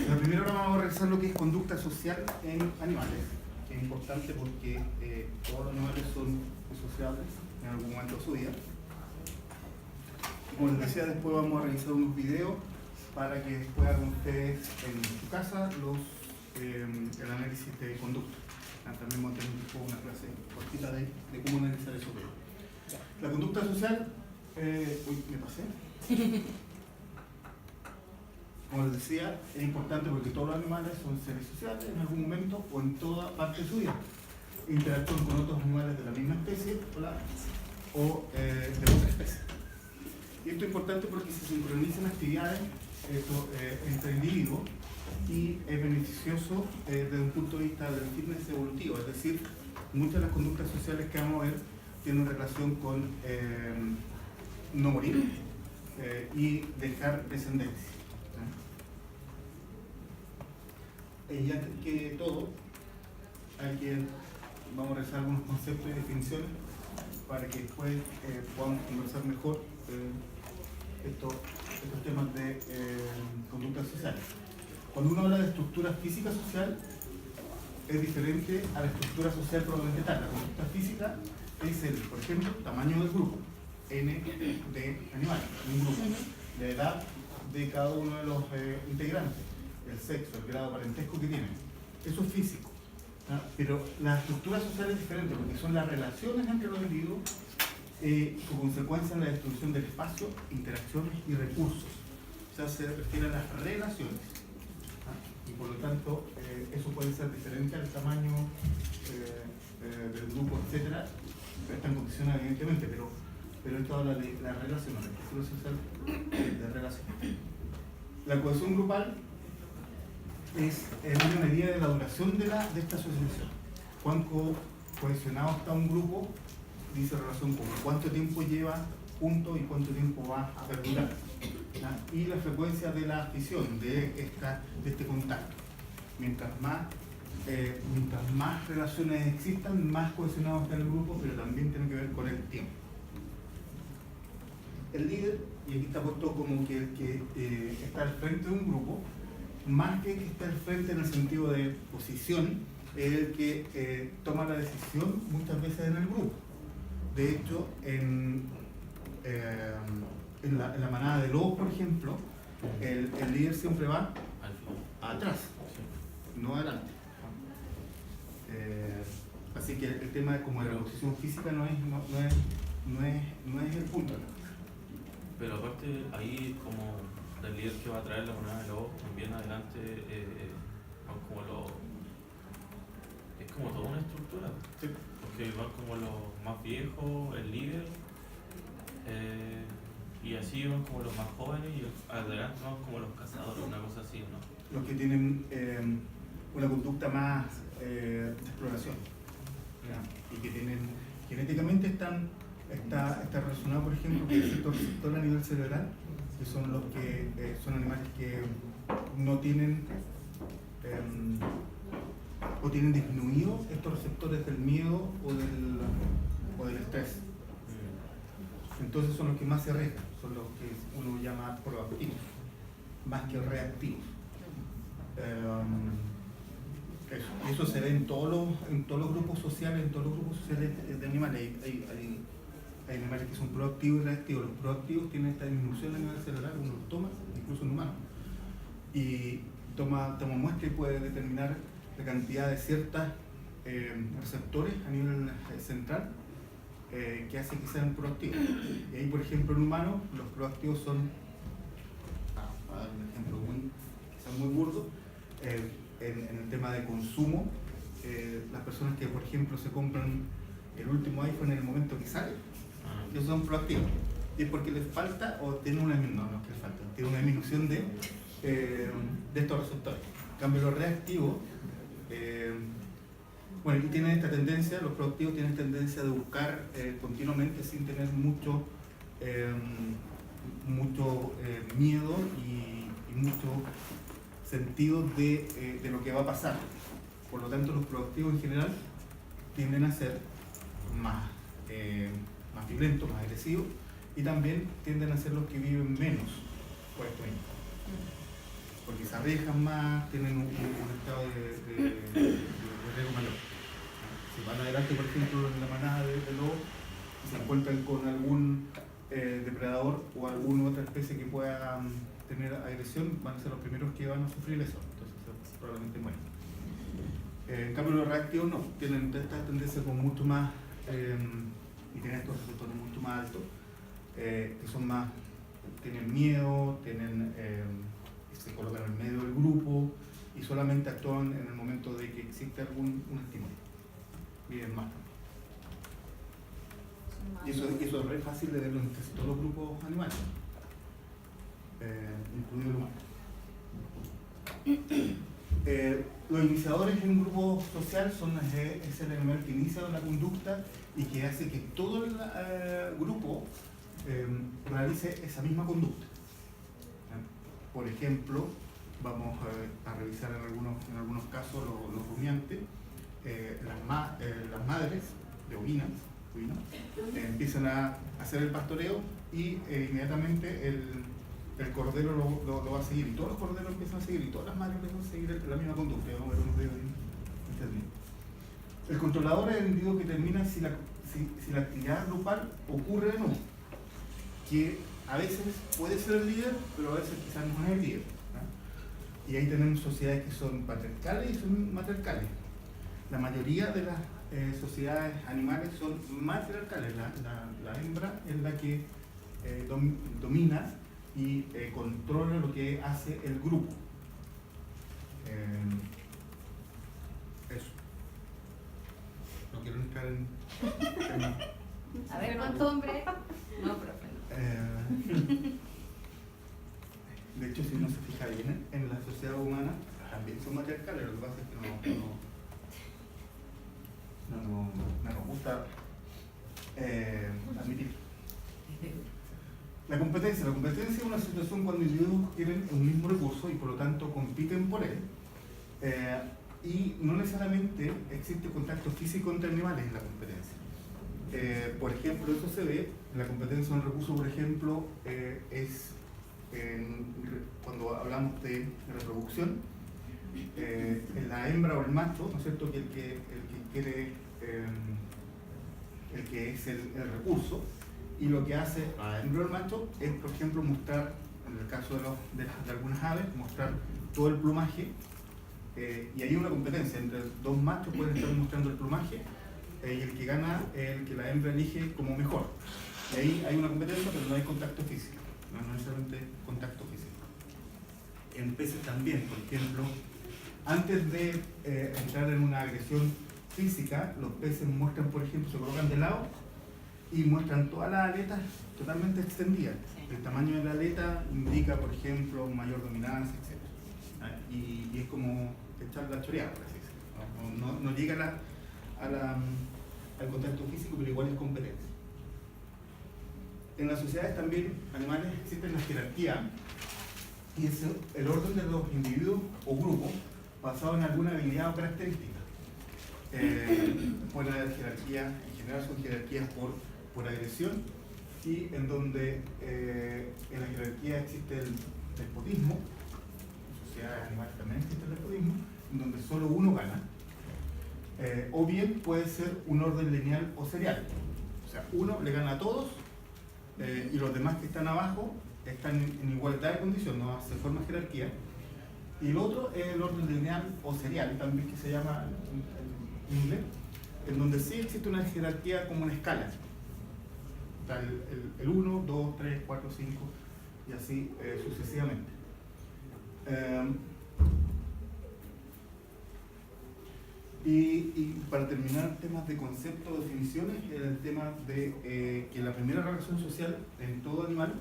La primera hora vamos a revisar lo que es conducta social en animales, que es importante porque todos los animales son sociables en algún momento de su vida. Y como les decía, después vamos a revisar unos videos para que después hagan ustedes en su casa el análisis de conducta. También vamos a tener una clase cortita de cómo analizar eso. La conducta social, me pasé. Como les decía, es importante porque todos los animales son seres sociales en algún momento o en toda parte de su vida. Interactúan con otros animales de la misma especie o de otra especie. Y esto es importante porque se sincronizan actividades entre individuos y es beneficioso desde un punto de vista del fitness evolutivo. Es decir, muchas de las conductas sociales que vamos a ver tienen relación con no morir y dejar descendencia. Y antes que todo, vamos a revisar algunos conceptos y definiciones para que después podamos conversar mejor estos temas de conductas sociales. Cuando uno habla de estructura física social, es diferente a la estructura social propiamente tal. La conducta física es el, por ejemplo, tamaño del grupo, N de animales, un grupo, la edad de cada uno de los integrantes, el sexo, el grado de parentesco que tienen. Eso es físico. ¿No? Pero la estructura social es diferente porque son las relaciones entre los individuos, su consecuencia en la destrucción del espacio, interacciones y recursos. O sea, se refiere a las relaciones. Y por lo tanto, eso puede ser diferente al tamaño del grupo, etc. Está en condiciones, evidentemente, pero esto habla de las relaciones, la estructura social de relaciones. La cohesión grupal es una medida de la duración de esta asociación. Cuán cohesionado está un grupo dice relación con cuánto tiempo lleva juntos y cuánto tiempo va a perdurar. Y la frecuencia de la fisión, de este contacto. Mientras más relaciones existan, más cohesionado está el grupo, pero también tiene que ver con el tiempo. El líder, y aquí está puesto como que el que está al frente de un grupo, más que está al frente en el sentido de posición, es el que toma la decisión muchas veces en el grupo. De hecho, en la manada de lobos, por ejemplo, el líder siempre va atrás, no adelante. Así que el tema de la posición física no es el punto. Pero aparte, ahí como el líder que va a traer la manada de lobos, también adelante van como es como toda una estructura. Sí. Porque van como los más viejos, el líder, y así van como los más jóvenes y adelante van como los cazadores, una cosa así, ¿no? Los que tienen una conducta más de exploración, y que tienen genéticamente está relacionado, por ejemplo, con el sector a nivel cerebral, que son los que son animales que no tienen o tienen disminuidos estos receptores del miedo o del estrés. Entonces son los que más se arriesgan, son los que uno llama proactivos, más que reactivos. Eso se ve en todos los grupos sociales, de animales. Hay animales que son proactivos y reactivos. Los proactivos tienen esta disminución a nivel cerebral, uno lo toma, incluso en humanos, y toma muestra y puede determinar la cantidad de ciertos receptores a nivel central que hacen que sean proactivos. Y ahí, por ejemplo, en humanos, los proactivos son, para dar un ejemplo quizás muy burdo, en el tema de consumo, las personas que, por ejemplo, se compran el último iPhone en el momento que sale, esos son proactivos. Y es porque les falta o tienen una disminución de estos receptores. En cambio, los reactivos, y tienen esta tendencia, los proactivos tienen tendencia de buscar continuamente sin tener mucho miedo y mucho sentido de lo que va a pasar. Por lo tanto, los proactivos en general tienden a ser más violentos, más agresivos, y también tienden a ser los que viven menos por esto mismo. porque se arriesgan más, tienen un estado de riesgo mayor. Si van adelante, por ejemplo, en la manada de lobos, se encuentran con algún depredador o alguna otra especie que pueda tener agresión, van a ser los primeros que van a sufrir eso, entonces probablemente mueren. En cambio los reactivos no, tienen esta tendencia como mucho más, y tienen estos receptores mucho más altos, que son más, tienen miedo, se colocan en el medio del grupo y solamente actúan en el momento de que existe un estímulo. Viven más también. Y eso es re fácil de verlo en casi todos los grupos animales, incluido el humano. Los iniciadores en un grupo social es el animal que inicia la conducta y que hace que todo el grupo realice esa misma conducta. Por ejemplo, vamos a revisar en algunos casos los rumiantes. Las madres de ovinas empiezan a hacer el pastoreo y inmediatamente el cordero lo va a seguir, y todos los corderos empiezan a seguir, y todas las madres empiezan a seguir la misma conducta. Vamos a ver unos videos en el controlador es el individuo que determina si la actividad grupal ocurre o no, que a veces puede ser el líder, pero a veces quizás no es el líder, ¿no? Y ahí tenemos sociedades que son patriarcales y son matriarcales. La mayoría de las sociedades animales son matriarcales. La hembra es la que domina y controla lo que hace el grupo. Eso. No quiero entrar en temas. A ver, ¿cuántos hombres? No, profe. De hecho, si uno se fija bien en la sociedad humana, también son matriarcales. Lo que pasa es que no nos gusta admitir. La competencia es una situación cuando individuos quieren un mismo recurso y por lo tanto compiten por él, y no necesariamente existe contacto físico entre animales en la competencia. Por ejemplo, eso se ve en la competencia de un recurso, por ejemplo, cuando hablamos de reproducción, en la hembra o el macho, ¿no es cierto?, que el que quiere, el que es el recurso, y lo que hace la hembra o el macho es, por ejemplo, mostrar, en el caso de algunas aves, mostrar todo el plumaje, y hay una competencia entre dos machos, pueden estar mostrando el plumaje, y el que gana es el que la hembra elige como mejor. Y ahí hay una competencia, pero no hay contacto físico, no necesariamente contacto físico. En peces también, por ejemplo, antes de entrar en una agresión física, los peces muestran, por ejemplo, se colocan de lado y muestran todas las aletas totalmente extendidas. El tamaño de la aleta indica, por ejemplo, mayor dominancia, etc. Y es como echar la choreada, por así decirlo. No llega al contacto físico, pero igual es competencia. En las sociedades también animales existe la jerarquía, y es el orden de los individuos o grupos basado en alguna habilidad o característica. Pueden haber jerarquías, en general son jerarquías por agresión, y en donde en la jerarquía existe el despotismo. En sociedades animales también existe el despotismo, en donde solo uno gana, o bien puede ser un orden lineal o serial, o sea, uno le gana a todos, y los demás que están abajo están en igualdad de condición, no se forma jerarquía. Y el otro es el orden lineal o serial, también, que se llama en inglés, en donde sí existe una jerarquía como una escala. Está el 1, 2, 3, 4, 5 y así sucesivamente. Y para terminar, temas de concepto, definiciones, el tema de que la primera relación social en todo animal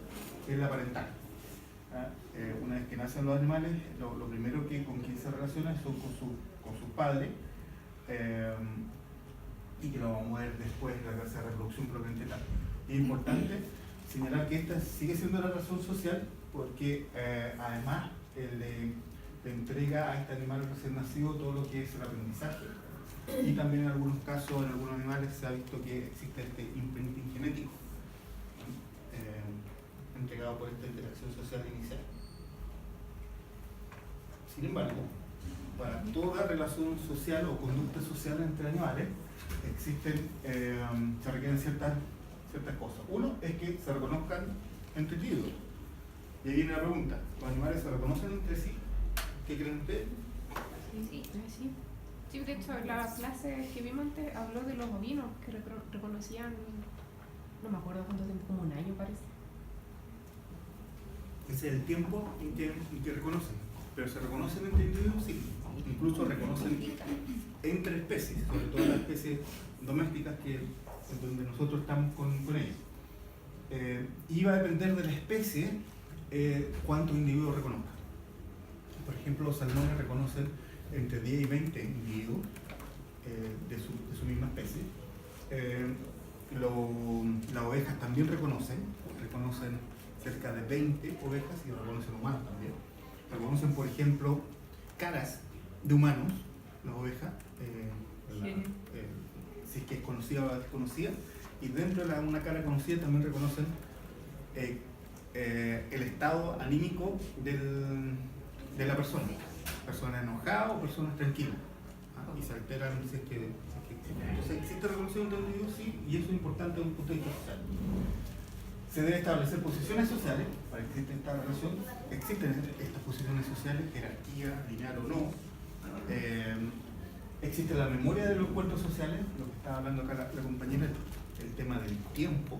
es la parental. Una vez que nacen los animales, lo primero con quien se relaciona son con sus padres, y que lo vamos a ver después, la clase de reproducción propiamente tal. Es importante señalar que esta sigue siendo la relación social porque además le entrega a este animal recién nacido todo lo que es el aprendizaje, y también en algunos casos, en algunos animales se ha visto que existe este imprinting genético entregado por esta interacción social inicial. Sin embargo, para toda relación social o conducta social entre animales, se requieren ciertas cosas. Uno es que se reconozcan entre individuos. Y ahí viene la pregunta, ¿los animales se reconocen entre sí? ¿Qué creen ustedes? Sí. Sí, de hecho, la clase que vimos antes habló de los ovinos que reconocían, no me acuerdo cuánto tiempo, como un año parece. Ese es el tiempo en que reconocen. Pero se reconocen entre individuos, sí. Incluso reconocen entre especies, sobre todo las especies domésticas en donde nosotros estamos con ellas. Y va a depender de la especie cuántos individuos reconozcan. Por ejemplo, los salmones reconocen entre 10 y 20 individuos de su misma especie. Las ovejas también reconocen cerca de 20 ovejas y reconocen humanos también. Reconocen, por ejemplo, caras de humanos, las ovejas, si es que es conocida o desconocida, y dentro de una cara conocida también reconocen el estado anímico de la persona enojada o personas tranquilas, y se alteran si es que existe. Entonces existe reconocimiento del individuo, sí, y eso es importante desde un punto de vista social. Se debe establecer posiciones sociales para que exista esta relación. Existen estas posiciones sociales, jerarquía, lineal o no. Existe la memoria de los encuentros sociales, lo que estaba hablando acá la compañera, el tema del tiempo,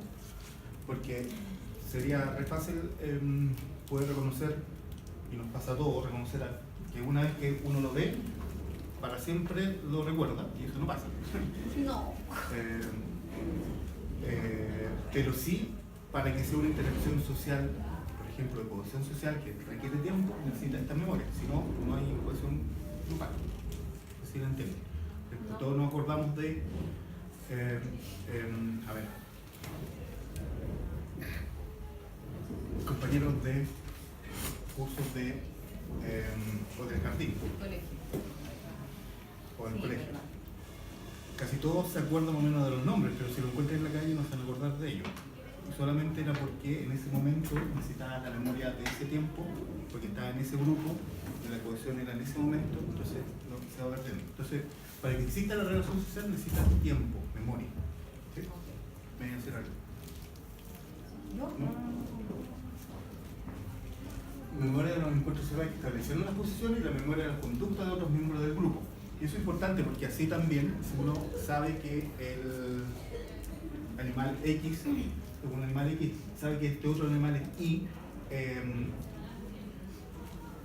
porque sería re fácil poder reconocer, y nos pasa a todos, reconocer que una vez que uno lo ve, para siempre lo recuerda, y eso no pasa. No. Pero sí, para que sea una interacción social, por ejemplo, de cohesión social, que requiere tiempo, necesita esta memoria, si no, no hay cohesión grupal. Así lo entiendo. No. Todos nos acordamos de, compañeros de cursos o del jardín. O del colegio. Casi todos se acuerdan más o menos de los nombres, pero si lo encuentran en la calle no se van a acordar de ellos. Solamente era porque en ese momento necesitaba la memoria de ese tiempo, porque estaba en ese grupo, y la cohesión era en ese momento, entonces no se va perdiendo. Entonces, para que exista la relación social necesita tiempo, memoria. ¿Sí? ¿Me voy a hacer algo? ¿No? Memoria de los encuentros sociales que establecieron las posiciones y la memoria de las conductas de otros miembros del grupo. Y eso es importante porque así también, si uno sabe que el animal X es un animal X, sabe que este otro animal es Y,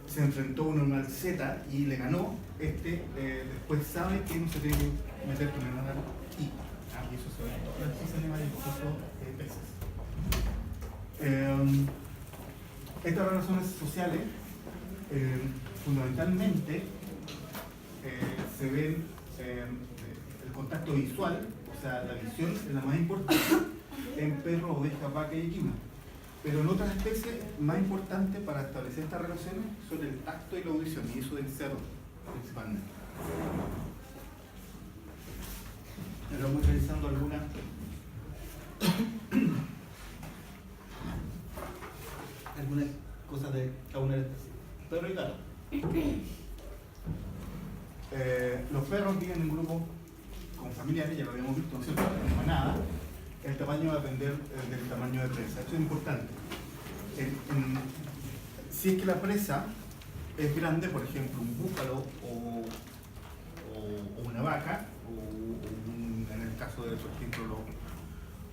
se enfrentó a un animal Z y le ganó, después sabe que no se tiene que meter con el animal Y. Y eso se ve en todas las especies animales, incluso peces. Estas relaciones sociales fundamentalmente se ven el contacto visual, o sea, la visión es la más importante en perros, ovejas, vacas y equinos. Pero en otras especies, más importante para establecer estas relaciones son el tacto y la audición, y eso del cerdo principalmente. Ahora vamos realizando algunas cosas de cada una de estas. Perro y gato. Los perros viven en grupos con familiares, ya lo habíamos visto, ¿no es cierto? En manada. El tamaño va a depender del tamaño de presa. Esto es importante. Si es que la presa es grande, por ejemplo, un búfalo o una vaca, en el caso de, por ejemplo,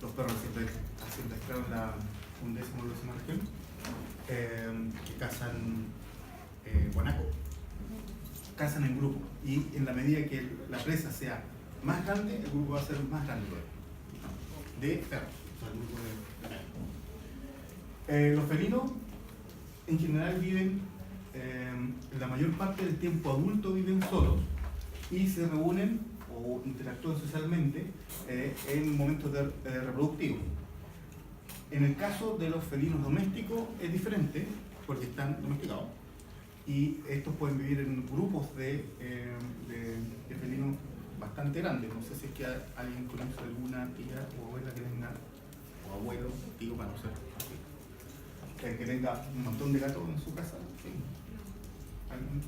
los perros silvestres en la 11ª o 12ª región, que cazan guanaco, cazan en grupo. Y en la medida que la presa sea más grande, el grupo va a ser más grande de perros, o sea, el grupo de perros. Los felinos en general viven, la mayor parte del tiempo adulto viven solos y se reúnen o interactúan socialmente en momentos reproductivos. En el caso de los felinos domésticos es diferente porque están domesticados y estos pueden vivir en grupos de felinos bastante grandes. No sé si es que alguien conoce alguna tía o abuela que tenga, o abuelo, tío, para no ser así, que tenga un montón de gatos en su casa. ¿Sí? ¿Alguien?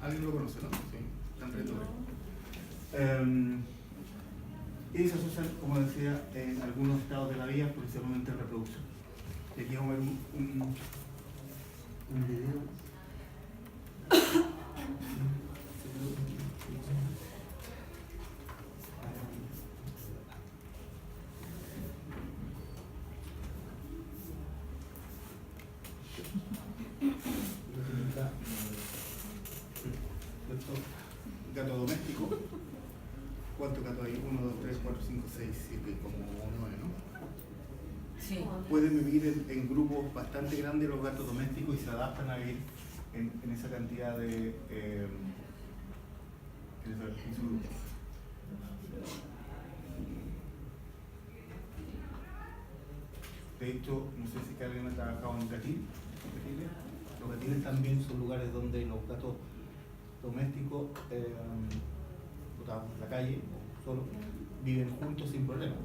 ¿Alguien lo conoce, no? Sí, San Pretorio. Y se asocian, como decía, en algunos estados de la vida, principalmente en reproducción. Y aquí vamos a ver un video. Gato doméstico. ¿Cuántos gatos hay? 1, 2, 3, 4, 5, 6, 7, como 9, ¿no? Sí. Pueden vivir en grupos bastante grandes los gatos domésticos y se adaptan a vivir en esa cantidad de en su grupo. De hecho, no sé si alguien ha trabajado en gatil. Los gatiles también son lugares donde los gatos domésticos botados en la calle o solo viven juntos sin problema.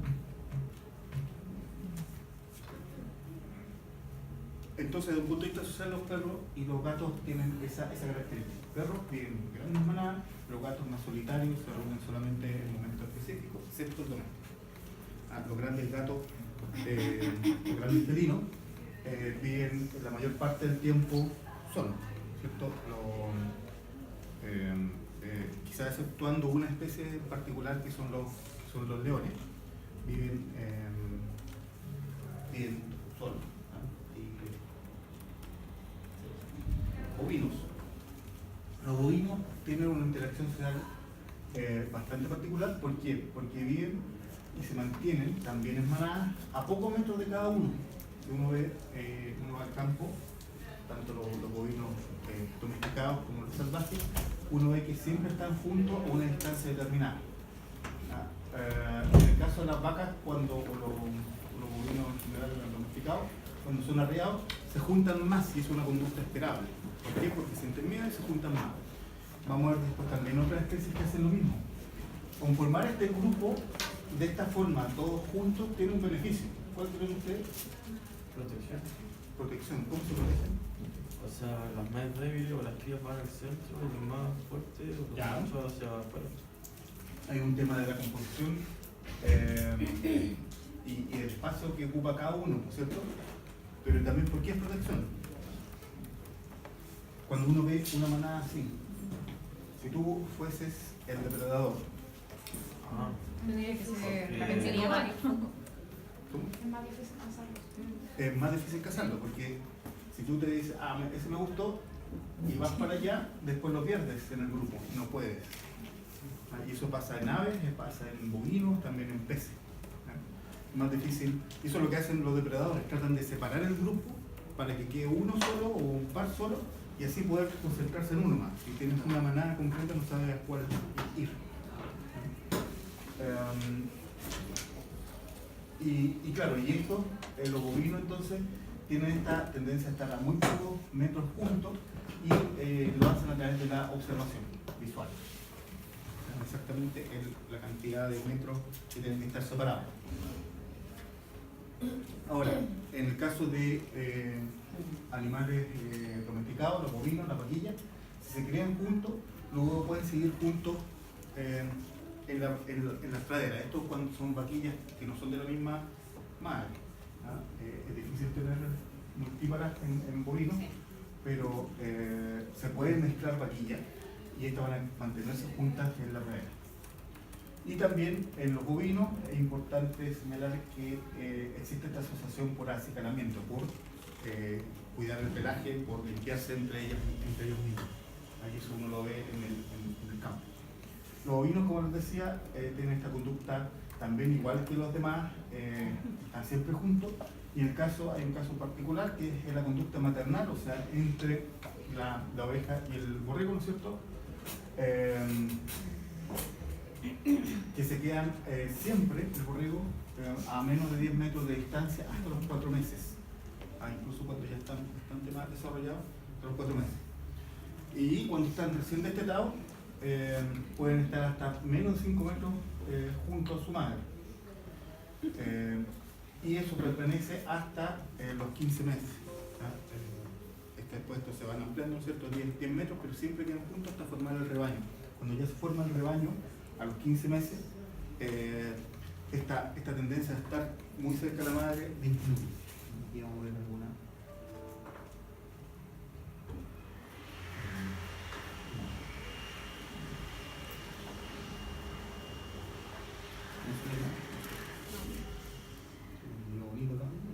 Entonces, desde un punto de vista social, los perros y los gatos tienen esa característica. Los perros viven en grandes manadas, los gatos más solitarios se reúnen solamente en momentos específicos, excepto el doméstico. Los grandes gatos, los grandes felinos, viven la mayor parte del tiempo solos, ¿cierto? Quizás exceptuando una especie en particular que son los leones, viven solos. Bovinos. Los bovinos tienen una interacción social bastante particular. ¿Por qué? Porque viven y se mantienen también en manadas a pocos metros de cada uno. Si uno va al campo, tanto los bovinos domesticados como los salvajes, uno ve que siempre están juntos a una distancia determinada. En el caso de las vacas, cuando los bovinos en general domesticados, cuando son arreados, se juntan más y es una conducta esperable. ¿Por qué? Porque se intermedian y se juntan más. Vamos a ver después también otras especies que hacen lo mismo. Conformar este grupo de esta forma, todos juntos, tiene un beneficio. ¿Cuál creen ustedes? Protección. Protección. ¿Cómo se protegen? O sea, las más débiles o las crías van al centro, y los más fuertes o los Ya. machos hacia afuera. Hay un tema de la composición y el espacio que ocupa cada uno, ¿no es cierto? Pero también, ¿por qué es protección? Cuando uno ve una manada así, si tú fueses el depredador, Ah, Tendría que ser Porque- la pensaría mal. ¿cómo? Es más difícil cazarlos. Es más difícil cazarlo, porque si tú te dices, ese me gustó, y vas para allá, después lo pierdes en el grupo, no puedes. Y eso pasa en aves, pasa en bovinos, también en peces. Es más difícil. Eso es lo que hacen los depredadores, tratan de separar el grupo para que quede uno solo o un par solo, y así poder concentrarse en uno más. Si tienes una manada concreta, no sabes a cuál ir. Y claro, y esto, los bovinos entonces tienen esta tendencia a estar a muy pocos metros juntos y lo hacen a través de la observación visual. Exactamente la cantidad de metros que tienen que estar separados. Ahora, en el caso de animales domesticados, los bovinos, las vaquillas, si se crían juntos, luego pueden seguir juntos en las praderas. Esto cuando son vaquillas que no son de la misma madre. Es difícil tener multíparas en bovinos, pero se pueden mezclar vaquillas y estas van a mantenerse juntas en la pradera. Y también en los bovinos es importante señalar que existe esta asociación por acicalamiento, por cuidar el pelaje, por limpiarse entre ellos mismos. Ahí eso uno lo ve en el campo. Los bovinos, como les decía, tienen esta conducta también igual que los demás, están siempre juntos. Y hay un caso particular que es la conducta maternal, o sea, entre la oveja y el borrego, ¿no es cierto? Que se quedan siempre, el borrego, a menos de 10 metros de distancia hasta los 4 meses. Incluso cuando ya están bastante más desarrollados, hasta los 4 meses. Y cuando están recién destetados, pueden estar hasta menos de 5 metros junto a su madre. Y eso permanece hasta los 15 meses. después estos se van ampliando, ¿cierto? 10 metros, pero siempre quedan juntos hasta formar el rebaño. Cuando ya se forma el rebaño, a los 15 meses, esta tendencia a estar muy cerca de la madre disminuye. Aquí vamos a ver alguna. Lo bonito también.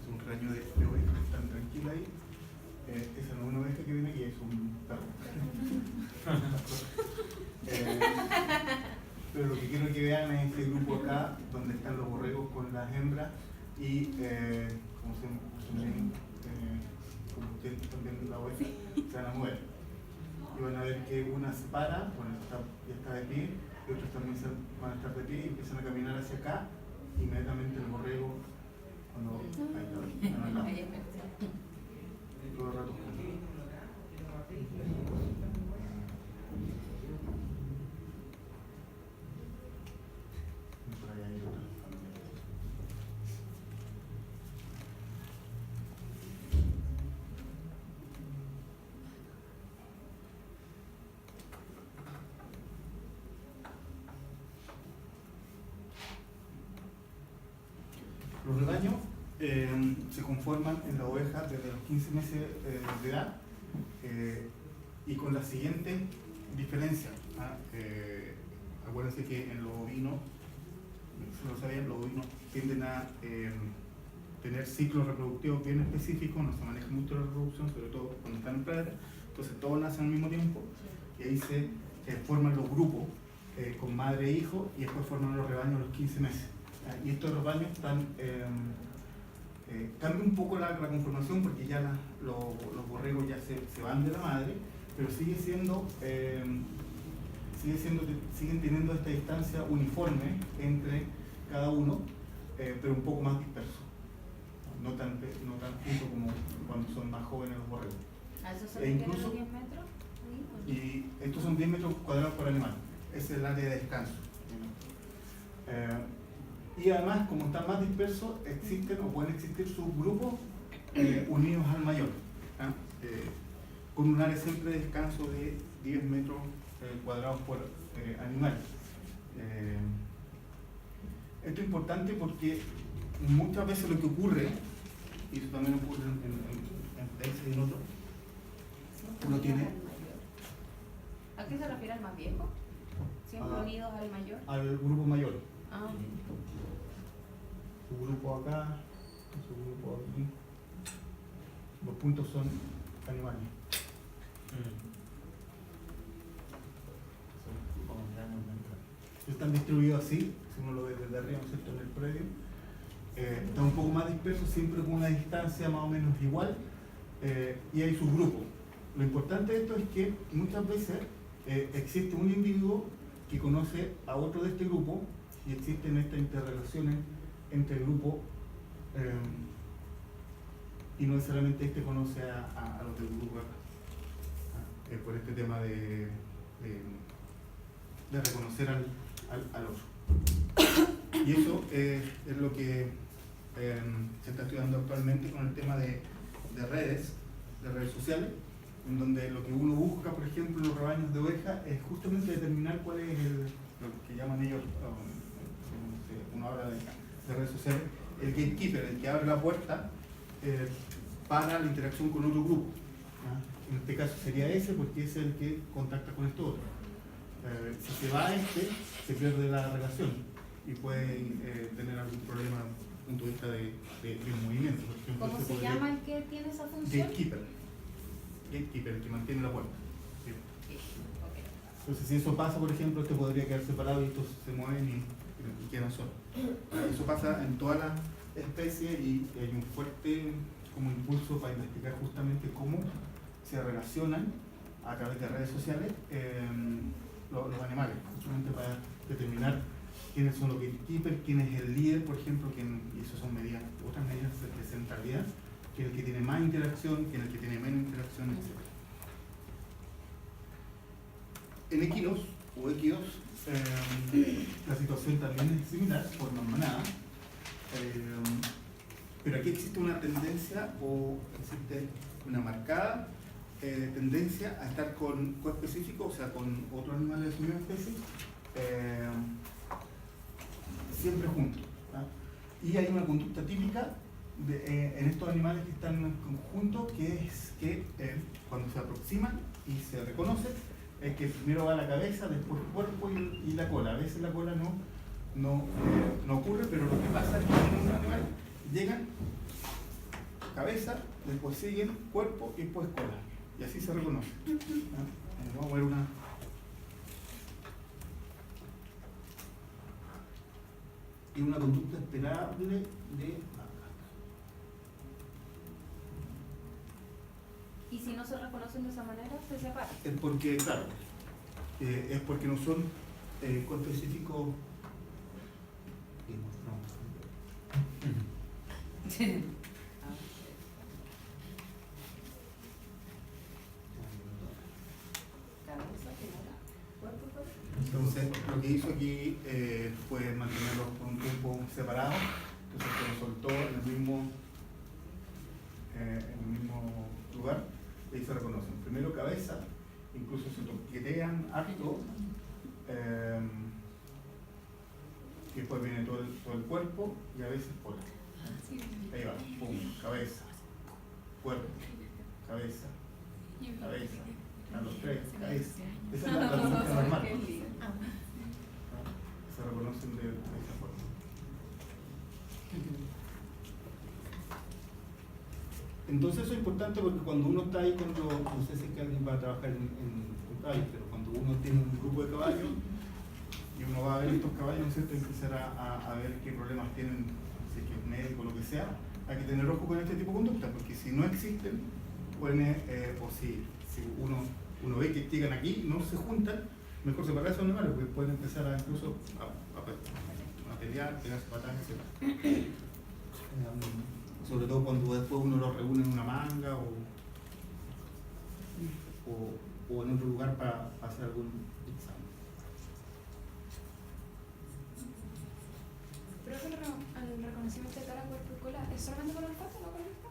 Es un rebaño de ovejas que están tranquilas ahí. Esa no es una oveja que viene aquí, es un perro. Pero lo que quiero que vean es este grupo acá, donde están los borregos con las hembras y, como ustedes están viendo la oveja, se van a mover. Y van a ver que una se para, bueno, ya está de pie, y otros también van a estar de pie y empiezan a caminar hacia acá. Inmediatamente el borrego, cuando ahí está, van al lado. Todo el rato juntos. Por allá hay otra familia. Los rebaños se conforman en la oveja desde los 15 meses de edad y con la siguiente diferencia. Acuérdense que en los ovinos, si no sabían, los ovinos tienden a tener ciclos reproductivos bien específicos, no se maneja mucho la reproducción, sobre todo cuando están en pradera, entonces todos nacen al mismo tiempo y ahí se forman los grupos con madre e hijo y después forman los rebaños a los 15 meses. Y estos rebaños están, cambia un poco la conformación porque ya los borregos ya se van de la madre, pero siguen teniendo esta distancia uniforme entre cada uno, pero un poco más disperso. No tan junto como cuando son más jóvenes los borregos. ¿A eso se refieren los 10 metros? Y estos son 10 metros cuadrados por animal. Ese es el área de descanso. Y además, como están más dispersos, existen o pueden existir subgrupos unidos al mayor, con un área siempre de descanso de 10 metros cuadrados por animal. Esto es importante porque muchas veces lo que ocurre, y eso también ocurre en países y en otros, uno tiene... ¿A qué se refiere al más viejo? ¿Siempre unidos al mayor? Al grupo mayor. Ah. Su grupo acá, su grupo aquí. Los puntos son animales. Están distribuidos así, si uno lo ve desde arriba, ¿no es cierto?, en el predio. Está un poco más disperso, siempre con una distancia más o menos igual, y hay sus grupos. Lo importante de esto es que muchas veces existe un individuo que conoce a otro de este grupo y existen estas interrelaciones entre el grupo y no necesariamente este conoce a los del grupo acá. Por este tema de reconocer al otro. Y eso es lo que se está estudiando actualmente con el tema de redes sociales, en donde lo que uno busca, por ejemplo, en los rebaños de ovejas, es justamente determinar cuál es lo que llaman ellos, uno habla de redes sociales, el gatekeeper, el que abre la puerta para la interacción con otro grupo. En este caso sería ese, porque ese es el que contacta con este otro. Si se va se pierde la relación y puede tener algún problema desde el punto de vista del movimiento. Por ejemplo, ¿Cómo se llama el que tiene esa función? Gatekeeper, el que mantiene la puerta. ¿Sí? Okay. Entonces, si eso pasa, por ejemplo, este podría quedar separado y estos se mueven y quedan solos. Eso pasa en todas las especies y hay un fuerte como impulso para investigar justamente cómo se relacionan a través de redes sociales los animales, justamente para determinar quiénes son los gatekeepers, quién es el líder, por ejemplo, y eso son otras medidas de centralidad, quién es el que tiene más interacción, quién es el que tiene menos interacción, etc. En equinos o equidos, la situación también es similar, forman manada, pero aquí existe una tendencia o existe una marcada tendencia a estar con coespecíficos, o sea, con otros animales de su misma especie, siempre juntos. ¿Ah? Y hay una conducta típica en estos animales que están en conjunto, que es que cuando se aproximan y se reconocen, es que primero va la cabeza, después el cuerpo y la cola. A veces la cola no ocurre, pero lo que pasa es que en un animal llegan cabeza, después siguen cuerpo y después cola. Y así se reconoce. ¿Ah? Vamos a ver una. Y una conducta esperable de vaca. Y si no se reconocen de esa manera, se separan. Es porque, claro, es porque no son coespecíficos. Entonces, lo que hizo aquí fue mantenerlos por un tiempo separados. Entonces, se los soltó en el mismo lugar y ahí se reconocen. Primero cabeza, incluso se toquetean harto, y después viene todo el cuerpo y a veces cola. Ahí va, pum, cabeza, cuerpo, cabeza, cabeza, a los tres, cabeza. Esa es la conducta normal. Se reconocen de esa forma. Entonces eso es importante porque cuando uno está ahí, no sé si es que alguien va a trabajar en caballos, pero cuando uno tiene un grupo de caballos y uno va a ver estos caballos, ¿no es cierto?, empezar a ver qué problemas tienen, si es que es médico o lo que sea, hay que tener ojo con este tipo de conducta, porque si no existen, pueden, o si uno ve que llegan aquí, no se juntan, mejor separar a esos animales, porque pueden empezar a incluso a pelear, pegarse patadas, etc. Sobre todo cuando después uno los reúne en una manga o en otro lugar para hacer algún examen. Pero el reconocimiento de cara, cuerpo y cola, ¿es solamente con el olfato o no con el vista?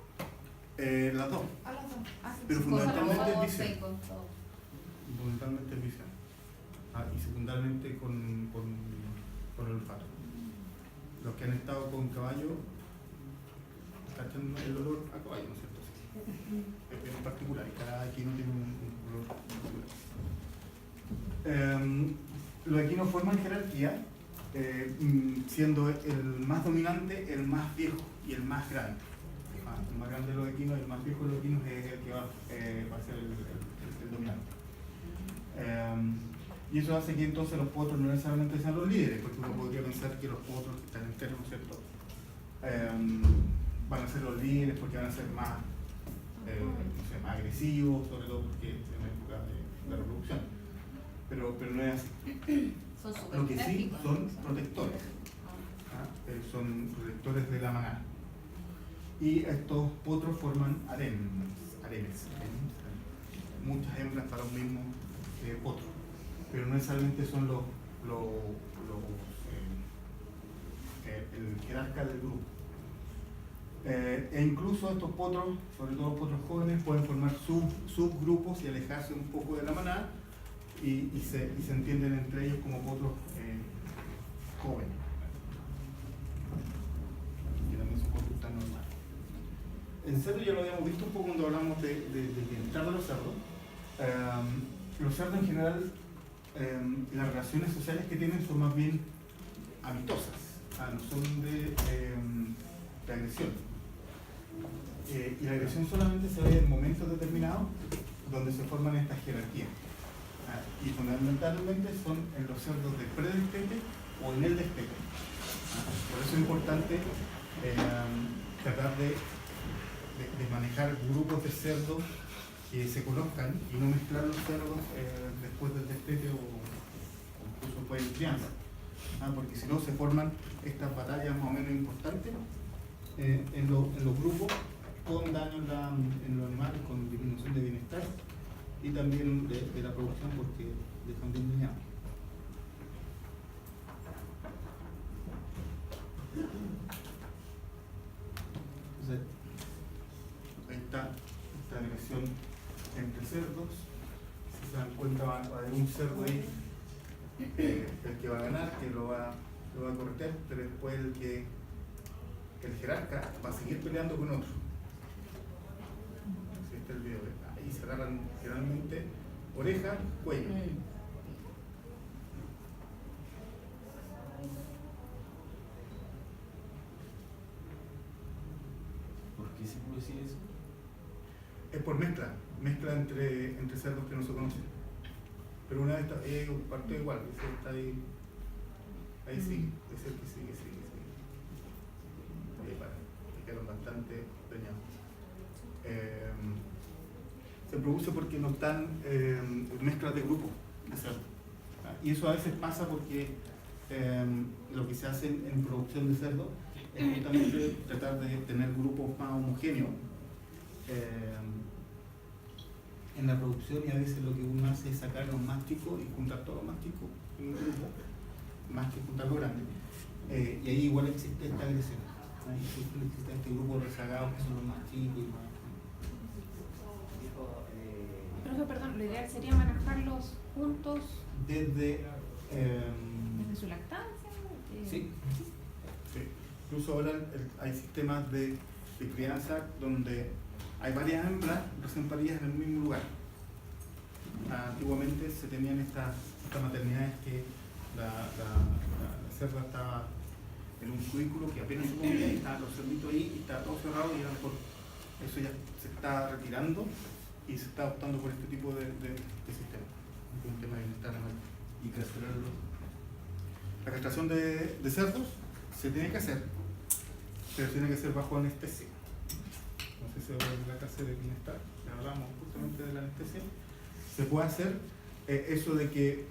Las dos, A las dos. Ah, sí, pero sí. fundamentalmente es Con visión. y con todo. Fundamentalmente es visión. Y secundariamente con el olfato. Los que han estado con caballo cachan el olor a caballo, ¿no es cierto? Es bien particular, y cada equino tiene un olor particular. Los equinos forman jerarquía, siendo el más dominante el más viejo y el más grande. El más grande de los equinos, el más viejo de los equinos es el que va a ser el dominante. Y eso hace que entonces los potros no necesariamente sean los líderes, porque uno podría pensar que los potros que están enteros, ¿no es cierto?, van a ser los líderes porque van a ser más, no sé, más agresivos, sobre todo porque es en época de reproducción. Pero no es así. Son súper Lo que sí enérgicos, son ¿no? protectores. Son protectores de la manada. Y estos potros forman harenes. Muchas hembras para un mismo potro. Pero no necesariamente son el jerarca del grupo. E incluso estos potros, sobre todo los potros jóvenes, pueden formar subgrupos y alejarse un poco de la manada y se entienden entre ellos como potros jóvenes. Que también son conductas normales. En cerdo ya lo habíamos visto un poco cuando hablamos del bienestar de los cerdos. Los cerdos en general, las relaciones sociales que tienen son más bien amistosas, no son de agresión. Y la agresión solamente se ve en momentos determinados donde se forman estas jerarquías. Y fundamentalmente son en los cerdos de predestete o en el destete. Por eso es importante tratar de manejar grupos de cerdos que se conozcan y no mezclar los cerdos después del destete o incluso después de crianza. Porque si no se forman estas batallas más o menos importantes en los grupos, con daño en los animales, con disminución de bienestar y también de la producción porque dejan de engañar. encuentra va a haber un cerdo ahí, el que va a ganar, que lo va a corretear, pero después el jerarca va a seguir peleando con otro. Así está el video. Ahí se agarran generalmente oreja, cuello. ¿Por qué se puede decir eso? Es por mezcla entre cerdos que no se conocen. Pero una vez partió igual, ese está ahí sigue, es el que sigue. Ahí para, que quedaron bastante dañados. Se produce porque no están mezclas de grupo de cerdo. Y eso a veces pasa porque lo que se hace en producción de cerdo es justamente tratar de tener grupos más homogéneos en la producción, y a veces lo que uno hace es sacar los más chicos y juntar todos los más chicos en un grupo, más que juntar los grandes. Y ahí igual existe esta agresión. Ahí existe este grupo rezagado que son los más chicos y más. Profe, perdón, lo ideal sería manejarlos juntos Desde su lactancia. Sí. Incluso ahora hay sistemas de crianza donde hay varias hembras recién paridas en el mismo lugar. Antiguamente se tenían estas maternidades que la cerda estaba en un cubículo que apenas se comía y estaban los cerditos ahí y estaba todo cerrado, y era mejor. Eso ya se está retirando y se está optando por este tipo de sistema. Un tema de bienestar animal. ¿Y castrarlo? La castración de cerdos se tiene que hacer, pero tiene que ser bajo anestesia. No sé si en la clase de bienestar, ya hablamos justamente de la anestesia. Se puede hacer eso de que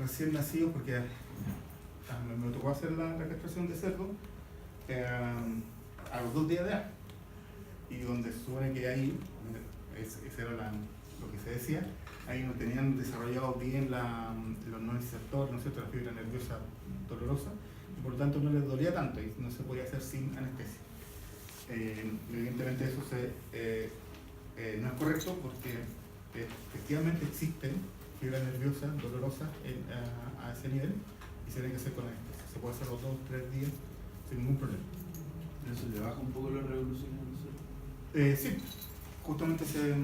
recién nacidos, porque me tocó hacer la castración de cerdo a los 2 días de edad, y donde se supone que ahí, ese era lo que se decía, ahí no tenían desarrollado bien los nociceptores, ¿no es cierto?, la fibra nerviosa dolorosa, y por lo tanto no les dolía tanto y no se podía hacer sin anestesia. Evidentemente eso no es correcto, porque efectivamente existen fibras nerviosas dolorosas a ese nivel y se tiene que hacer con anestesia. Se puede hacer los 2 o 3 días sin ningún problema. ¿Eso le baja un poco las revoluciones a nosotros? Sí, justamente se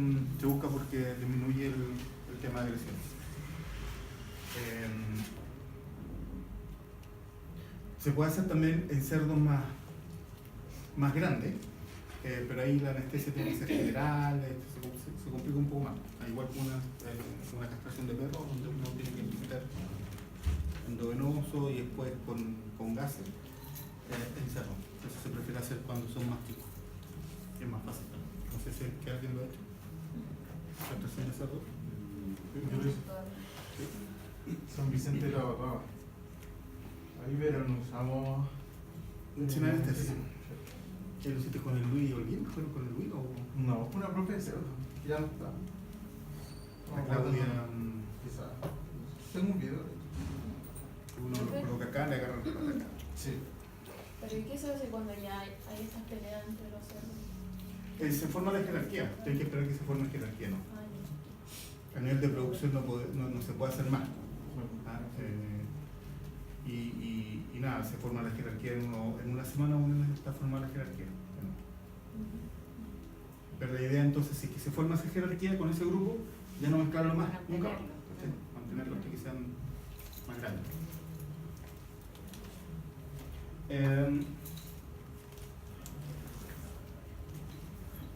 busca porque disminuye el tema de agresiones. Se puede hacer también en cerdos más grandes, pero ahí la anestesia tiene que ser general, se complica un poco más. Igual que una castración de perro, donde uno tiene que meter endovenoso y después con gases en cerdo. Eso se prefiere hacer cuando son más chicos. Es más fácil también. No sé si es que alguien lo ha hecho. Castración de cerdo. San Vicente de la Barraba. Ahí verán, usamos. Sin anestesia. ¿Qué lo hiciste con el Luis Holguín? ¿Fueron con el Luis o...? No, una profe de cerdo, que ya no está. Claro, Quizás. Tengo un video. uno lo coloca acá, le agarra la pata acá. Sí. Pero ¿y qué se hace cuando ya hay estas peleas entre los cerdos? Se forma la jerarquía. Hay que esperar que se forme la jerarquía, ¿no? A nivel de producción no se puede hacer más. Y nada, se forma la jerarquía en una semana o un mes está formada la jerarquía. Pero la idea entonces es que se forma esa jerarquía con ese grupo, ya no mezclarlo más, nunca. Mantenerlo hasta que sean más grandes.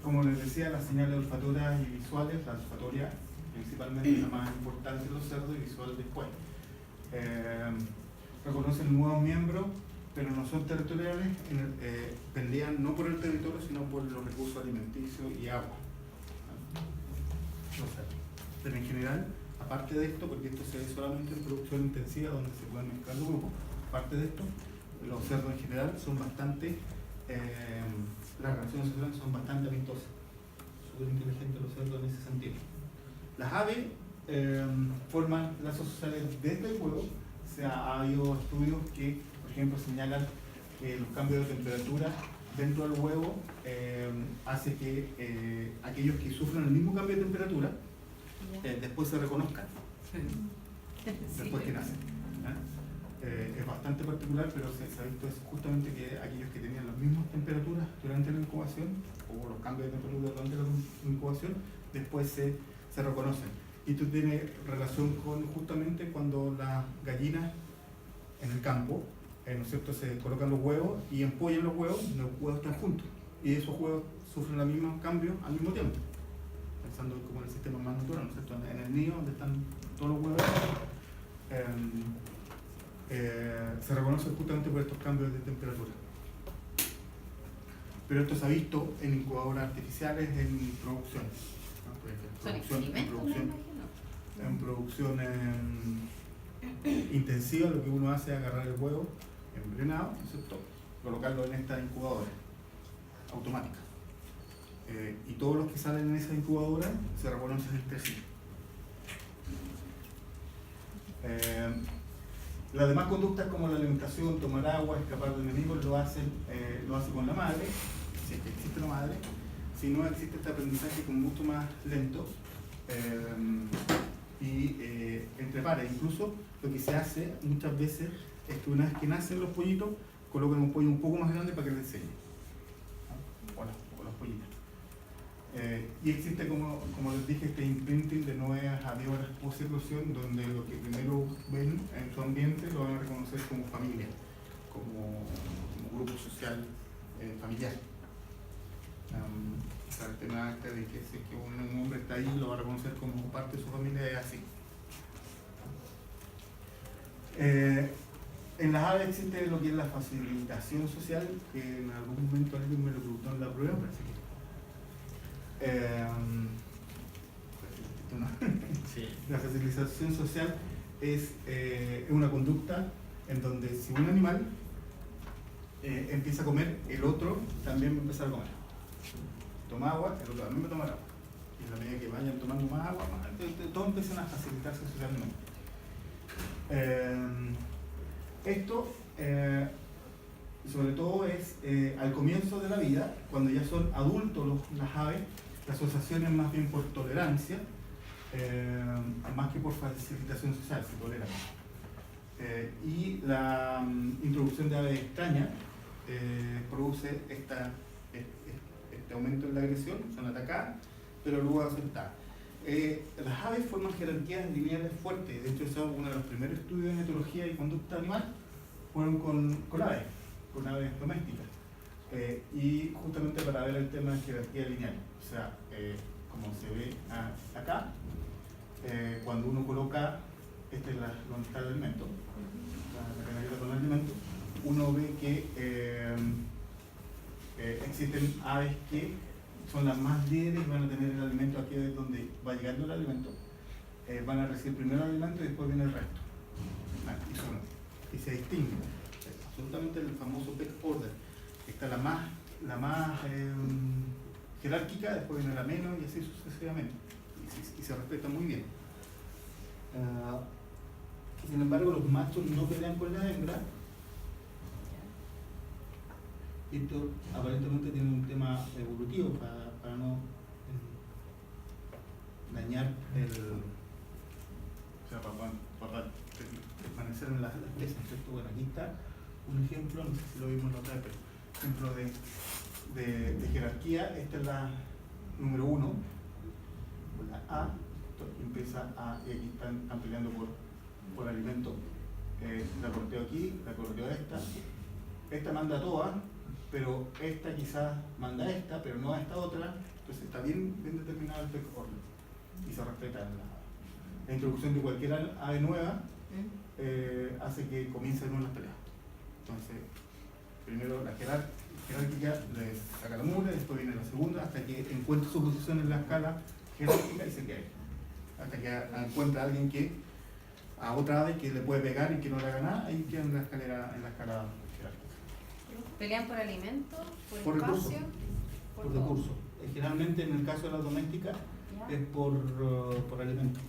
Como les decía, las señales olfatorias y visuales, la olfatoria principalmente es la más importante de los cerdos y visual después. Reconocen nuevos miembros, pero no son territoriales, pelean no por el territorio, sino por los recursos alimenticios y agua. Pero en general, aparte de esto, porque esto se ve solamente en producción intensiva donde se pueden mezclar los grupos, aparte de esto, los cerdos en general son bastante, las relaciones sociales son bastante amistosas, súper inteligentes los cerdos en ese sentido. Las aves forman lazos sociales desde el huevo. Ha habido estudios que, por ejemplo, señalan que los cambios de temperatura dentro del huevo hace que aquellos que sufren el mismo cambio de temperatura Ya. después se reconozcan, después Sí. que nacen. ¿Ya? Es bastante particular, pero se ha visto es justamente que aquellos que tenían las mismas temperaturas durante la incubación, o los cambios de temperatura durante la incubación, después se reconocen. Y esto tiene relación con justamente cuando las gallinas en el campo, ¿no es cierto?, se colocan los huevos y empollan los huevos están juntos. Y esos huevos sufren los mismos cambios al mismo tiempo. Pensando como en el sistema más natural, ¿no es cierto?, en el nido donde están todos los huevos. Se reconoce justamente por estos cambios de temperatura. Pero esto se ha visto en incubadoras artificiales en producción. ¿No? Pues, Son experimentos, me imagino. En producción intensiva, lo que uno hace es agarrar el huevo embrionado, ¿no es cierto?, colocarlo en esta incubadora automática. Y todos los que salen en esa incubadora se reconocen entre sí. Las demás conductas como la alimentación, tomar agua, escapar de enemigos, lo hace con la madre, si es que existe la madre. Si no existe este aprendizaje con mucho más lento y entre pares. Incluso lo que se hace muchas veces es que una vez que nacen los pollitos, colocan un pollo un poco más grande para que le enseñe, ¿no? o las pollitas. Y existe, como les dije, este imprinting de 9 a 10 horas post-eclosión, donde lo que primero ven en su ambiente lo van a reconocer como familia, como grupo social familiar. O sea, el tema de que si es que un hombre está ahí, lo va a reconocer como parte de su familia, es así. En las aves existe lo que es la facilitación social, que en algún momento alguien me lo preguntó en la prueba, parece que Sí. la facilitación social es una conducta en donde si un animal empieza a comer, el otro también va a empezar a comer. Toma agua, el otro también va a tomar agua. Y en la medida que vayan tomando más agua, todos empiezan a facilitarse socialmente. Esto, sobre todo, es al comienzo de la vida, cuando ya son adultos las aves. La asociación es más bien por tolerancia, más que por facilitación social, se toleran. Y la introducción de aves extrañas produce este aumento en la agresión, son atacadas, pero luego aceptadas. Las aves forman jerarquías lineales fuertes. De hecho, eso es uno de los primeros estudios de etología y conducta animal, fueron con aves domésticas. Y justamente para ver el tema de jerarquía lineal. O sea, como se ve acá, cuando uno coloca, esta es donde está el alimento, la canaleta con el alimento, uno ve que existen aves que son las más líderes y van a tener el alimento. Aquí es donde va llegando el alimento, van a recibir primero el alimento y después viene el resto. Y se distingue. Absolutamente el famoso back order. Está la más jerárquica, después viene la menos y así sucesivamente. Y se respeta muy bien. Sin embargo, los machos no pelean con la hembra. Esto aparentemente tiene un tema evolutivo para no dañar o sea, para permanecer en las especies, ¿cierto? Bueno, aquí está un ejemplo, no sé si lo vimos en la otra vez, pero ejemplo de jerarquía. Esta es la número 1, la A, empieza a, y aquí están peleando por alimento. La corteo aquí, la corteo esta manda a todas, pero esta quizás manda a esta, pero no a esta otra. Entonces está bien determinado el back order y se respeta la introducción de cualquier ave nueva. Hace que comiencen las peleas. Entonces, primero la jerárquica le saca la mula, después viene la segunda, hasta que encuentra su posición en la escala jerárquica y se queda ahí. Hasta que encuentra a alguien a otra ave que le puede pegar y que no le haga nada, ahí queda en la escala jerárquica. ¿Pelean por alimento? ¿Por recurso. espacio? Por todo? recurso. Generalmente en el caso de la doméstica ¿Ya? es por alimento.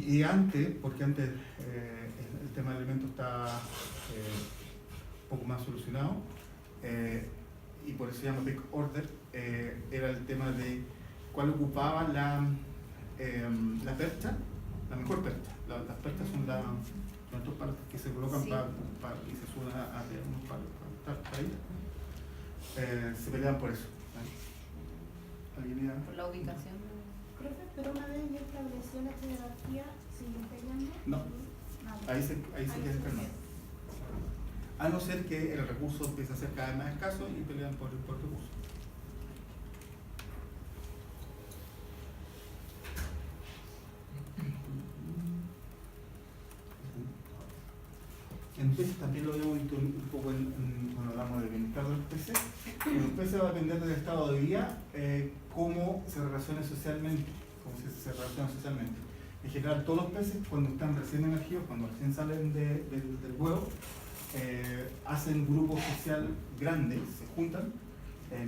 Y antes, porque antes el tema del alimento está un poco más solucionado, y por eso se llama back order, era el tema de cual ocupaba la percha, la mejor percha. Las perchas son estos palos que se colocan Sí. y se suben a unos palos para estar ahí. Se pelean por eso. ¿Alguien idea? Por la ubicación. Profe, pero una vez ya estableció la jerarquía, ¿siguen peleando? No. Nada. Ahí se queda encarnado. A no ser que el recurso empiece a ser cada vez más escaso y pelean por recurso. En peces también lo habíamos visto un poco cuando hablamos del bienestar de los peces. En los peces va a depender del estado de vida, cómo se relaciona socialmente, se relaciona socialmente. En general, todos los peces, cuando están recién emergidos, cuando recién salen del huevo, hacen grupo social grande, se juntan,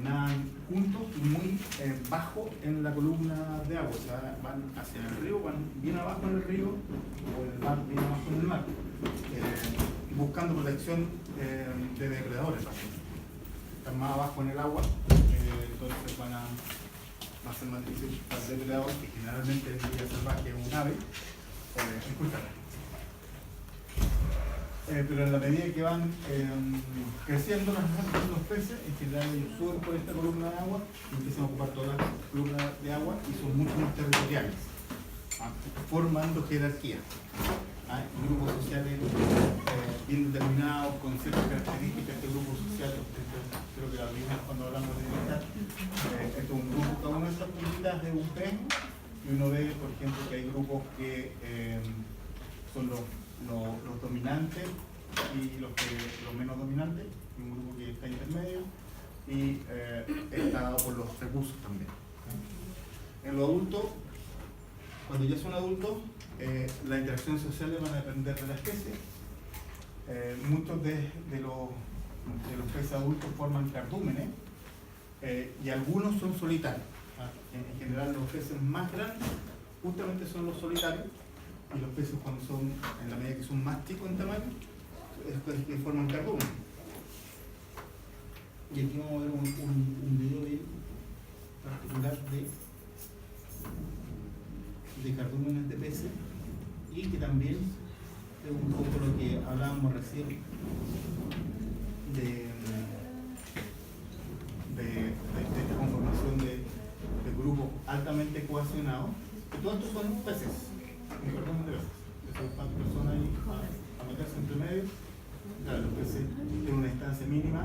nadan juntos y muy bajo en la columna de agua, o sea, van hacia el río, van bien abajo en el río, o en el mar, bien abajo en el mar, buscando protección de depredadores. Están más abajo en el agua, entonces va a ser más difícil para el depredador, que generalmente en vida salvaje es un ave, encontrarla. Pero en la medida que van creciendo los peces, en general ellos suben por esta columna de agua y empiezan a ocupar toda la columna de agua y son mucho más territoriales, formando jerarquía. Grupos sociales bien determinados, con ciertas características de grupos sociales. Creo que la vimos cuando hablamos de bienestar. Esto es un grupo, cada una de estas puntitas de un pez, y uno ve, por ejemplo, que hay grupos que son los dominantes y los menos dominantes, y un grupo que está intermedio y está dado por los recursos también. En los adultos, cuando ya son adultos, las interacciones sociales van a depender de la especie. Muchos de los peces adultos forman cardúmenes y algunos son solitarios. En general, los peces más grandes justamente son los solitarios, y los peces, cuando son, en la medida que son más chicos en tamaño, es que forman cardúmenes. Y aquí vamos a ver un video bien particular de cardúmenes de peces, y que también es un poco lo que hablábamos recién de esta conformación de grupos altamente cohesionados. Todos estos son peces, un cardumen de peces. Son personas ahí a meterse entre medio. Claro, los peces tienen una distancia mínima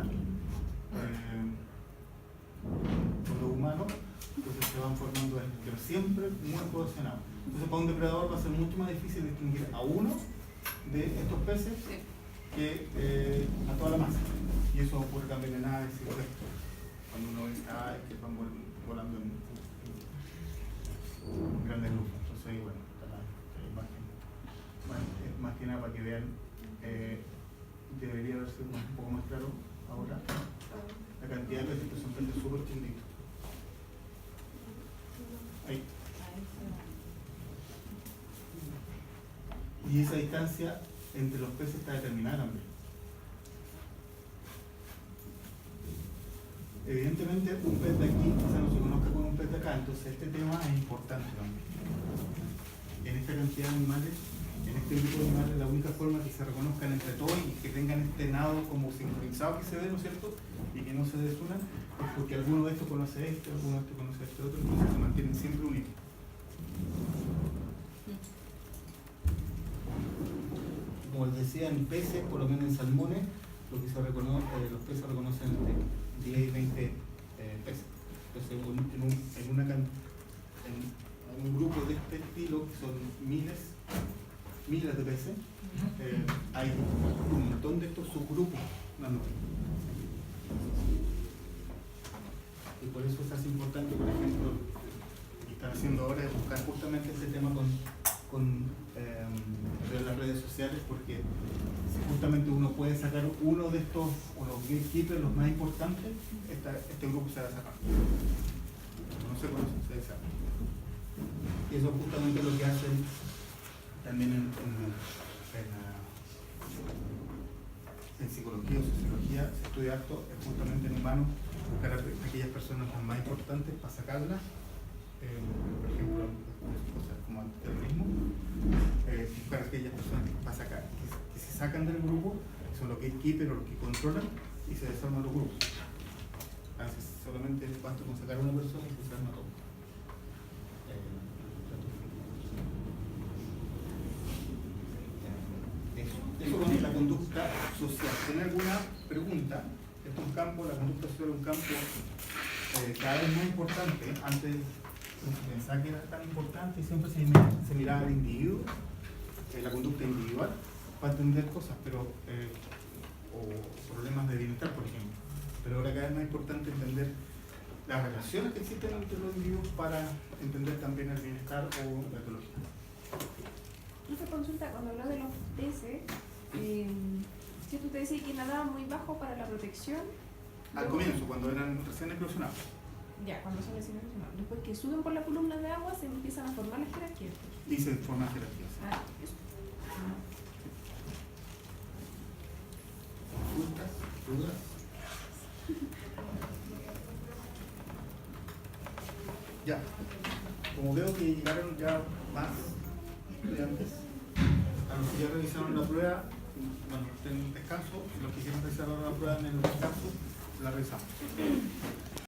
con los humanos, entonces se van formando, pero siempre muy cohesionados. Entonces, para un depredador va a ser mucho más difícil distinguir a uno de estos peces que a toda la masa. Y eso ocurre también en aves y insectos. Cuando uno ve aves que van volando en grandes grupos. Entonces, ahí, bueno, está la imagen. Más que nada para que vean, debería haber sido un poco más claro ahora. La cantidad de peces que son peces súper chiquitos. Ahí. Y esa distancia entre los peces está determinada también. Evidentemente, un pez de aquí quizá no se conozca como un pez de acá, entonces este tema es importante también. En esta cantidad de animales, en este grupo de animales, la única forma que se reconozcan entre todos y que tengan este nado como sincronizado que se ve, ¿no es cierto? Y que no se desunan, es porque alguno de estos conoce a este, alguno de estos conoce a este otro, entonces se mantienen siempre unidos. Como les decía, en peces, por lo menos en salmones, lo que se reconoce, los peces reconocen entre 10 y 20 peces. Entonces, en un grupo de este estilo, que son miles de peces, hay un montón de estos subgrupos dándose. Y por eso se hace importante, por ejemplo, lo que están haciendo ahora es buscar justamente este tema con las redes sociales, porque si justamente uno puede sacar uno de estos, o los gatekeepers, los más importantes, este grupo se va a sacar. No se conoce, se saca. Y eso es justamente lo que hacen también en psicología o sociología. Se estudia harto, es justamente en humanos, buscar a aquellas personas las más importantes para sacarlas por ejemplo, cosas como el terrorismo, buscar a aquellas personas que se sacan del grupo, que son los gatekeepers o los que controlan, y se desarman los grupos. A veces solamente basta con sacar a una persona y se desarma todo. Eso con la conducta social. ¿Tiene alguna pregunta? Esto es un campo, la conducta social es un campo cada vez más importante. Antes se pensaba que era tan importante y siempre se miraba al individuo, la conducta individual, para entender cosas, pero o problemas de bienestar, por ejemplo. Pero ahora cada vez más importante entender las relaciones que existen entre los individuos para entender también el bienestar o la ecología. Otra consulta, cuando habló de los peces, si tú te decías que nadaban muy bajo para la protección. Al comienzo, cuando eran recién eclosionados. Ya, cuando son recién eclosionados. Después que suben por la columna de agua, se empiezan a formar las jerarquías. Y se forman jerarquías. Ah, eso. ¿Preguntas? ¿Dudas? Ya. Como veo que llegaron ya más estudiantes, a los que ya revisaron la prueba, bueno, tienen un descanso, y los que quieren revisar la prueba en el descanso, la revisamos.